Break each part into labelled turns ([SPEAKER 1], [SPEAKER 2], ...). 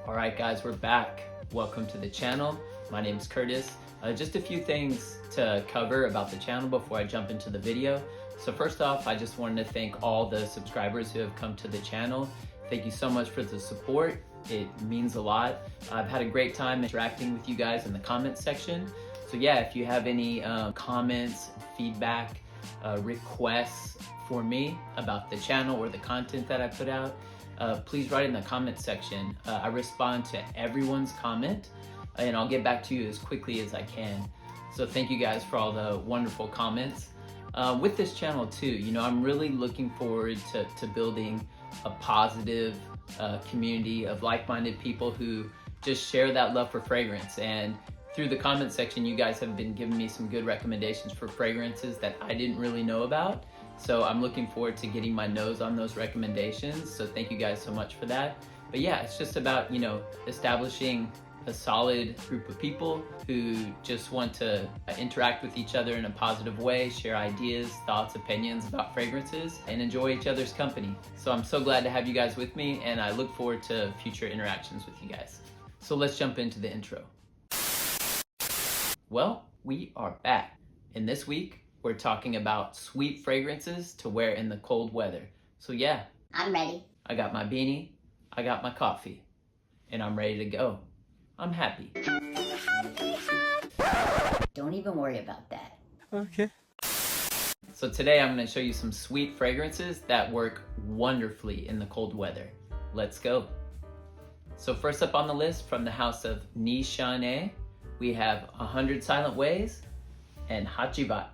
[SPEAKER 1] All right, guys, we're back. Welcome to the channel. My name is Curtis. Just a few things to cover about the channel before I jump into the video. So first off, I just wanted to thank all the subscribers who have come to the channel. Thank you so much for the support. It means a lot. I've had a great time interacting with you guys in the comments section. So yeah, if you have any comments, feedback, requests for me about the channel or the content that I put out, please write in the comment section. I respond to everyone's comment and I'll get back to you as quickly as I can. So thank you guys for all the wonderful comments. With this channel too, I'm really looking forward to building a positive community of like-minded people who just share that love for fragrance. And through the comment section, you guys have been giving me some good recommendations for fragrances that I didn't really know about. So I'm looking forward to getting my nose on those recommendations. So thank you guys so much for that. But yeah, it's just about, establishing a solid group of people who just want to interact with each other in a positive way, share ideas, thoughts, opinions about fragrances, and enjoy each other's company. So I'm so glad to have you guys with me, and I look forward to future interactions with you guys. So let's jump into the intro. Well, we are back. And this week, we're talking about sweet fragrances to wear in the cold weather. So yeah.
[SPEAKER 2] I'm ready.
[SPEAKER 1] I got my beanie, I got my coffee, and I'm ready to go. I'm happy.
[SPEAKER 2] Don't even worry about that.
[SPEAKER 3] Okay.
[SPEAKER 1] So today I'm going to show you some sweet fragrances that work wonderfully in the cold weather. Let's go. So first up on the list, from the house of Nishan, we have 100 Silent Ways and Hachivat.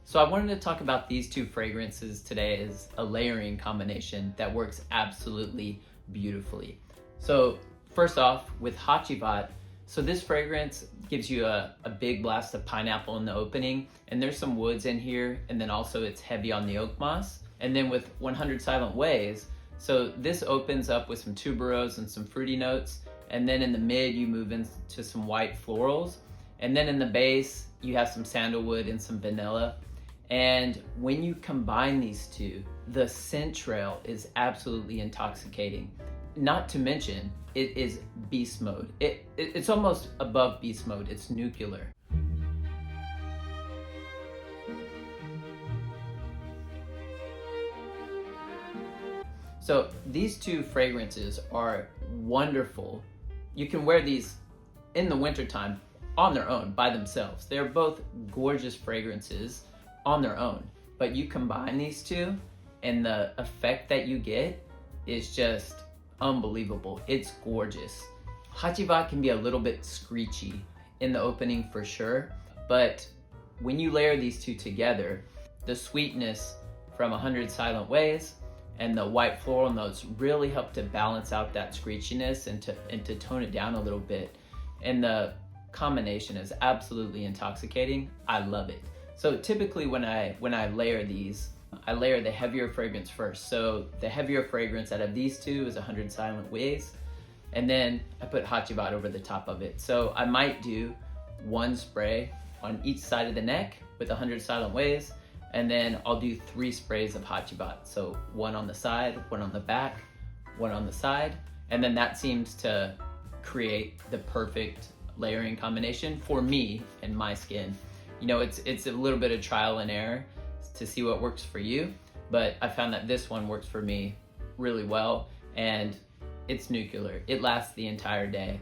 [SPEAKER 1] So I wanted to talk about these two fragrances today as a layering combination that works absolutely beautifully. So first off, with Hachivat, so this fragrance gives you a big blast of pineapple in the opening, and there's some woods in here, and then also it's heavy on the oak moss. And then with 100 Silent Ways, so this opens up with some tuberose and some fruity notes, and then in the mid you move into some white florals, and then in the base you have some sandalwood and some vanilla. And when you combine these two, the scent trail is absolutely intoxicating. Not to mention, it is beast mode. It's almost above beast mode. It's nuclear. So these two fragrances are wonderful. You can wear these in the wintertime on their own, by themselves. They're both gorgeous fragrances on their own, but you combine these two and the effect that you get is just unbelievable. It's gorgeous. Hachivat can be a little bit screechy in the opening for sure, but when you layer these two together, the sweetness from 100 Silent Ways and the white floral notes really help to balance out that screechiness and to tone it down a little bit. And the combination is absolutely intoxicating. I love it. So typically when I layer these, I layer the heavier fragrance first. So the heavier fragrance out of these two is 100 Silent Ways, and then I put Hachivat over the top of it. So I might do one spray on each side of the neck with 100 Silent Ways, and then I'll do 3 sprays of Hachivat. So one on the side, one on the back, one on the side, and then that seems to create the perfect layering combination for me and my skin. It's a little bit of trial and error to see what works for you, but I found that this one works for me really well, and it's nuclear. It lasts the entire day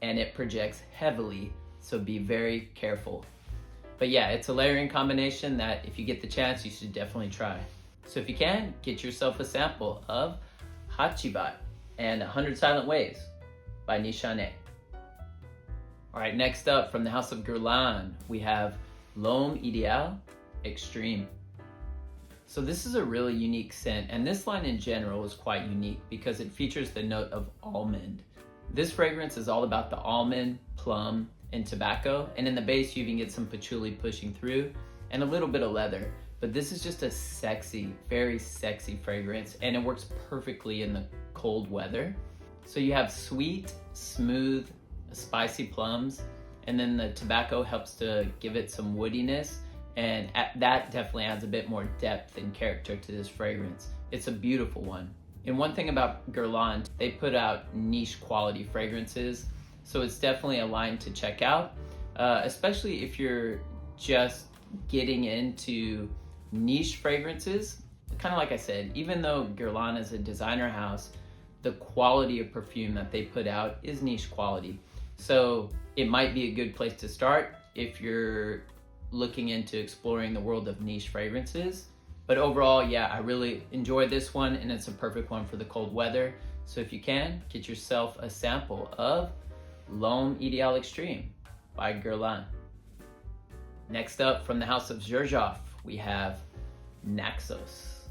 [SPEAKER 1] and it projects heavily, so be very careful. But yeah, it's a layering combination that if you get the chance, you should definitely try. So if you can, get yourself a sample of Hachivat and 100 Silent Ways by Nishan. All right, next up from the house of Guerlain, we have L'Homme Idéal Extreme. So this is a really unique scent, and this line in general is quite unique because it features the note of almond. This fragrance is all about the almond, plum, and tobacco, and in the base you even get some patchouli pushing through and a little bit of leather. But this is just a sexy, very sexy fragrance, and it works perfectly in the cold weather. So you have sweet, smooth, spicy plums, and then the tobacco helps to give it some woodiness, and that definitely adds a bit more depth and character to this fragrance. It's a beautiful one. And one thing about Guerlain, they put out niche quality fragrances, so it's definitely a line to check out, especially if you're just getting into niche fragrances. Kind of like I said, even though Guerlain is a designer house, the quality of perfume that they put out is niche quality. So it might be a good place to start if you're looking into exploring the world of niche fragrances. But overall, yeah, I really enjoyed this one, and it's a perfect one for the cold weather. So if you can, get yourself a sample of L'Homme Ideal Extreme by Guerlain. Next up, from the house of Xerjoff, we have Naxos.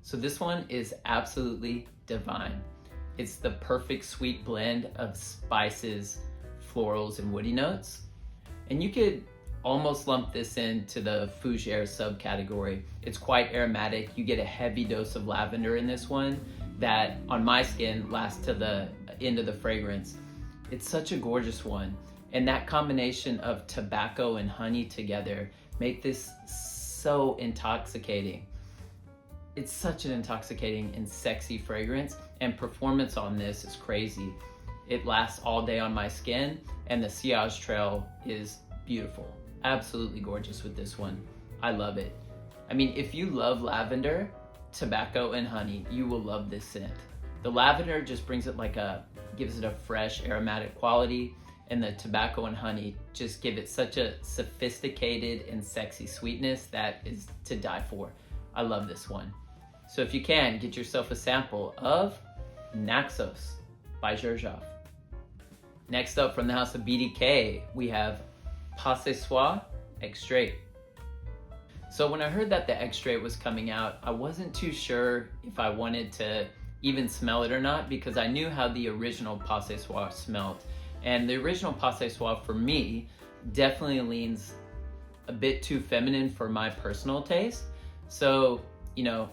[SPEAKER 1] So this one is absolutely divine. It's the perfect sweet blend of spices, florals, and woody notes. And you could almost lump this into the fougere subcategory. It's quite aromatic. You get a heavy dose of lavender in this one that on my skin lasts to the end of the fragrance. It's such a gorgeous one. And that combination of tobacco and honey together make this so intoxicating. It's such an intoxicating and sexy fragrance, and performance on this is crazy. It lasts all day on my skin, and the sillage trail is beautiful. Absolutely gorgeous with this one. I love it. I mean, if you love lavender, tobacco, and honey, you will love this scent. The lavender just brings it gives it a fresh aromatic quality, and the tobacco and honey just give it such a sophisticated and sexy sweetness that is to die for. I love this one. So if you can, get yourself a sample of Naxos by Xerjoff. Next up, from the house of BDK, we have PESSWA Extrait. So when I heard that the Extrait was coming out, I wasn't too sure if I wanted to even smell it or not, because I knew how the original PESSWA smelled. And the original PESSWA for me definitely leans a bit too feminine for my personal taste. So,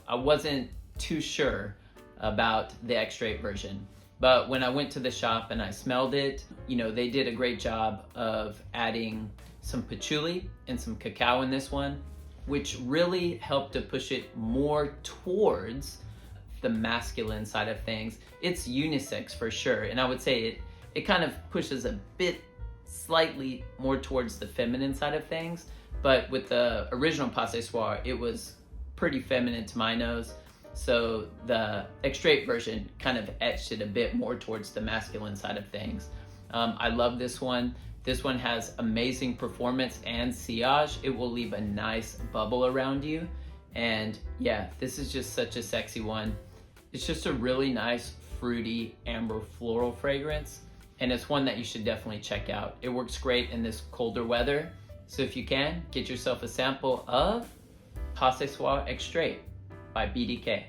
[SPEAKER 1] I wasn't too sure about the Extrait version. But when I went to the shop and I smelled it, they did a great job of adding some patchouli and some cacao in this one, which really helped to push it more towards the masculine side of things. It's unisex for sure, and I would say it kind of pushes a bit slightly more towards the feminine side of things, but with the original PESSWA, it was pretty feminine to my nose. So the Extrait version kind of etched it a bit more towards the masculine side of things. I love this one. This one has amazing performance and sillage. It will leave a nice bubble around you. And yeah, this is just such a sexy one. It's just a really nice, fruity, amber floral fragrance. And it's one that you should definitely check out. It works great in this colder weather. So if you can, get yourself a sample of PESSWA Extrait by BDK.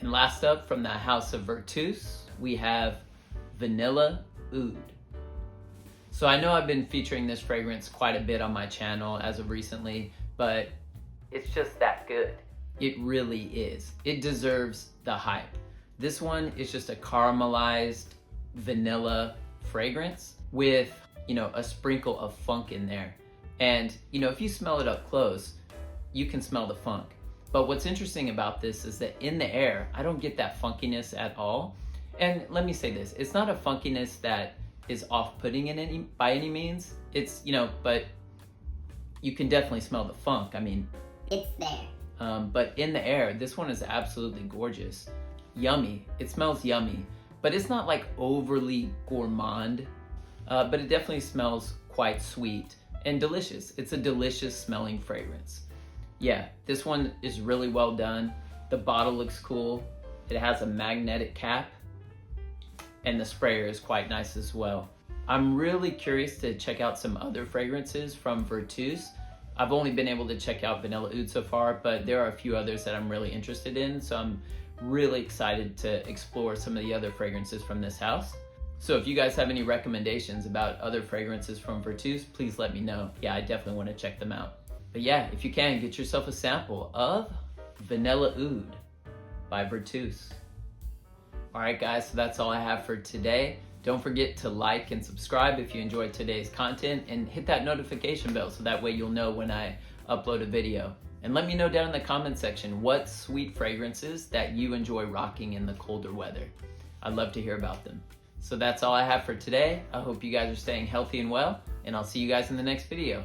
[SPEAKER 1] And last up, from the house of Virtus, we have Vanilla Oud. So I know I've been featuring this fragrance quite a bit on my channel as of recently, but it's just that good. It really is. It deserves the hype. This one is just a caramelized vanilla fragrance with, a sprinkle of funk in there. And, if you smell it up close, you can smell the funk. But what's interesting about this is that in the air, I don't get that funkiness at all. And let me say this, it's not a funkiness that is off-putting by any means. It's, but you can definitely smell the funk. I mean,
[SPEAKER 2] it's there.
[SPEAKER 1] But in the air, this one is absolutely gorgeous. Yummy. It smells yummy, but it's not like overly gourmand, but it definitely smells quite sweet and delicious. It's a delicious smelling fragrance. Yeah, this one is really well done. The bottle looks cool. It has a magnetic cap, and the sprayer is quite nice as well. I'm really curious to check out some other fragrances from Virtus. I've only been able to check out Vanilla Oud so far, but there are a few others that I'm really interested in, so I'm really excited to explore some of the other fragrances from this house. So if you guys have any recommendations about other fragrances from Virtus, please let me know. Yeah, I definitely want to check them out. But yeah, if you can, get yourself a sample of Vanilla Oud by Virtus. Alright guys, so that's all I have for today. Don't forget to like and subscribe if you enjoyed today's content, and hit that notification bell so that way you'll know when I upload a video. And let me know down in the comment section what sweet fragrances that you enjoy rocking in the colder weather. I'd love to hear about them. So that's all I have for today. I hope you guys are staying healthy and well, and I'll see you guys in the next video.